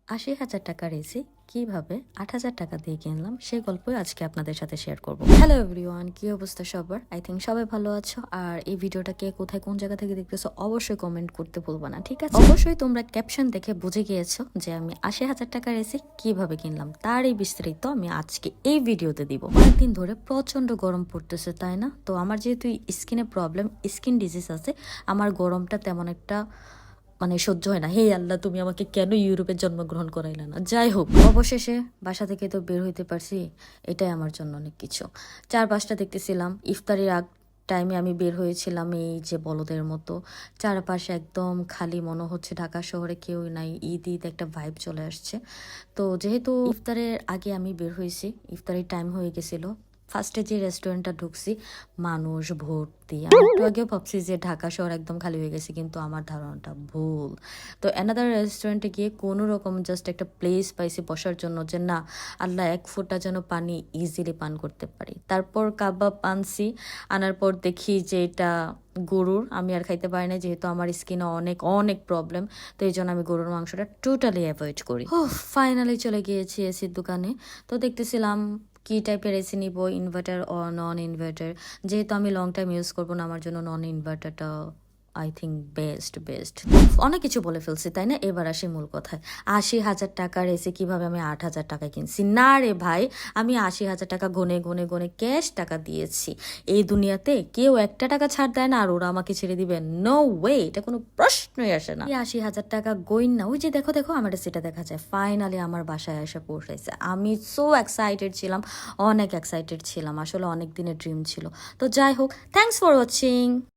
৮০,০০০ টাকার এসি কিভাবে ৮,০০০ টাকা দিয়ে কিনলাম সেই গল্পই আজকে আপনাদের সাথে শেয়ার করব। হ্যালো এভরিওয়ান, কি অবস্থা সবার? আই থিঙ্ক সবাই ভালো আছো। আর এই ভিডিওটা কে কোথায় কোন জায়গা থেকে দেখতেছো অবশ্যই কমেন্ট করতে ভুলবা না, ঠিক আছে? অবশ্যই তোমরা ক্যাপশন দেখে বুঝে গিয়েছো যে আমি ৮০,০০০ টাকার এসি কিভাবে কিনলাম, তার এই বিস্তারিত আমি আজকে এই ভিডিওতে দিব। কয়েকদিন ধরে প্রচন্ড গরম পড়তেছে, তাই না? তো আমার যেহেতু স্কিনে প্রবলেম, স্কিন ডিজিজ আছে, আমার গরমটা তেমন একটা সহ্য হয় না। হে আল্লাহ, তুমি আমাকে কেন ইউরোপে জন্মগ্রহণ করাইলে না? যাই হোক, অবশেষে বাসা থেকে তো বের হইতে পারছি, এটাই আমার জন্য অনেক কিছু। 4-5টা দেখতেছিলাম, ইফতারের আগ টাইমে আমি বের হয়েছিলাম এই যে বলদের মতো। চারপাশে একদম খালি, মনে হচ্ছে ঢাকা শহরে কেউ নাই, ঈদ ঈদ একটা ভাইব চলে আসছে। তো যেহেতু ইফতারের আগে আমি বের হয়েছি, ইফতারের টাইম হয়ে গেছিল, ফার্স্টে যে রেস্টুরেন্টটা ঢুকছি, মানুষ ভর্তি। আমি একটু আগেও ভাবছি যে ঢাকা শহর একদম খালি হয়ে গেছে, কিন্তু আমার ধারণাটা ভুল। তো অ্যানাদার রেস্টুরেন্টে গিয়ে কোনো রকম জাস্ট একটা প্লেস পাইছি বসার জন্য, যে না আল্লাহ এক ফোঁটা যেন পানি ইজিলি পান করতে পারি। তারপর কাবাব আনছি, আনার পর দেখি যে এটা গরুর, আমি আর খাইতে পারি না যেহেতু আমার স্কিনে অনেক অনেক প্রবলেম। তো এই জন্য আমি গরুর মাংসটা টোটালি অ্যাভয়েড করি। ও ফাইনালি চলে গিয়েছি এসির দোকানে। তো দেখতেছিলাম কি টাইপের এসি নিব, ইনভার্টার ও নন ইনভার্টার। যেহেতু আমি লং টাইম ইউজ করবো না, আমার জন্য নন ইনভার্টারটা আই থিঙ্ক বেস্ট। অনেক কিছু বলে ফেলছি, তাই না? এবার আসি মূল কথায়। ৮০,০০০ টাকার এসি কিভাবে আমি ৮,০০০ টাকায় কিনছি? না রে ভাই, আমি ৮০,০০০ টাকা গনে গনে গনে ক্যাশ টাকা দিয়েছি। এই দুনিয়াতে কেউ একটা টাকা ছাড় দেয় না আর ওরা আমাকে ছেড়ে দিবে? নো ওয়ে, এটা কোনো প্রশ্নই আসে না। এই ৮০,০০০ টাকা গইন না, ওই যে দেখো দেখো আমার সেটা দেখা যায়। ফাইনালি আমার বাসায় এসে পৌঁছাইছে। আমি সো এক্সাইটেড ছিলাম, অনেক এক্সাইটেড ছিলাম, আসলে অনেক দিনের ড্রিম ছিল। তো যাই হোক, থ্যাংকস ফর ওয়াচিং।